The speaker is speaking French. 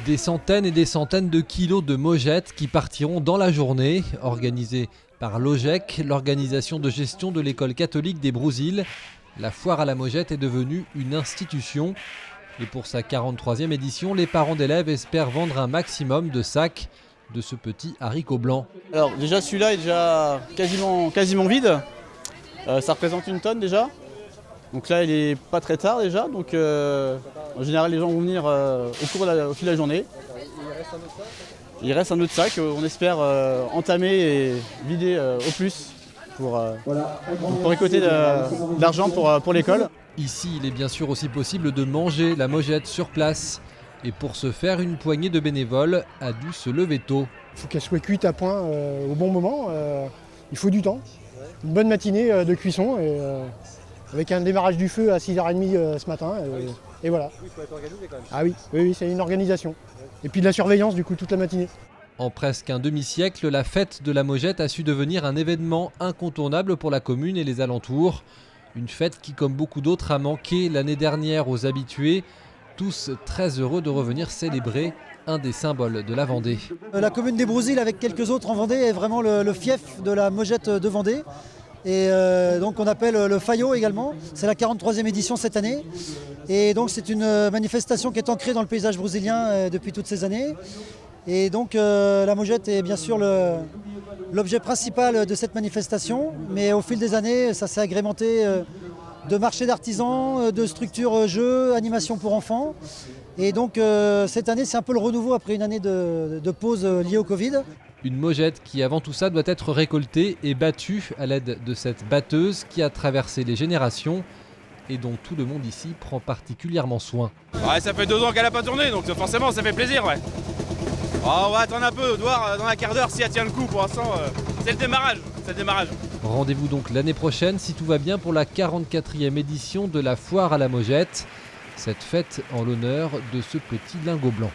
Des centaines et des centaines de kilos de mogettes qui partiront dans la journée, organisée par l'OGEC, l'organisation de gestion de l'école catholique des Brousilles. La foire à la mojette est devenue une institution. Et pour sa 43e édition, les parents d'élèves espèrent vendre un maximum de sacs de ce petit haricot blanc. Alors déjà celui-là est déjà quasiment vide. Ça représente 1 tonne déjà. Donc là il est pas très tard déjà. Donc en général les gens vont venir au fil de la journée. Il reste un autre sac, on espère entamer et vider au plus pour récolter de l'argent pour l'école. Ici, il est bien sûr aussi possible de manger la mojette sur place. Et pour ce faire, une poignée de bénévoles a dû se lever tôt. Il faut qu'elle soit cuite à point au bon moment. Il faut du temps. Une bonne matinée de cuisson avec un démarrage du feu à 6h30 ce matin. Et voilà. Il faut être organisé quand même. Ah oui, c'est une organisation. Et puis de la surveillance du coup toute la matinée. En presque un demi-siècle, la fête de la mojette a su devenir un événement incontournable pour la commune et les alentours. Une fête qui, comme beaucoup d'autres, a manqué l'année dernière aux habitués. Tous très heureux de revenir célébrer un des symboles de la Vendée. La commune des Brousilles, avec quelques autres en Vendée, est vraiment le fief de la mojette de Vendée. Et donc on appelle le Fayot également. C'est la 43e édition cette année. Et donc c'est une manifestation qui est ancrée dans le paysage brésilien depuis toutes ces années. Et donc la mojette est bien sûr l'objet principal de cette manifestation. Mais au fil des années, ça s'est agrémenté de marchés d'artisans, de structures jeux, animations pour enfants. Et donc cette année, c'est un peu le renouveau après une année de pause liée au Covid. Une mojette qui, avant tout ça, doit être récoltée et battue à l'aide de cette batteuse qui a traversé les générations et dont tout le monde ici prend particulièrement soin. Ouais, ça fait 2 ans qu'elle n'a pas tourné, donc forcément ça fait plaisir, ouais. Oh, on va attendre un peu, voir dans un quart d'heure si elle tient le coup. Pour l'instant, c'est le démarrage. Rendez-vous donc l'année prochaine, si tout va bien, pour la 44e édition de la foire à la mojette. Cette fête en l'honneur de ce petit lingot blanc.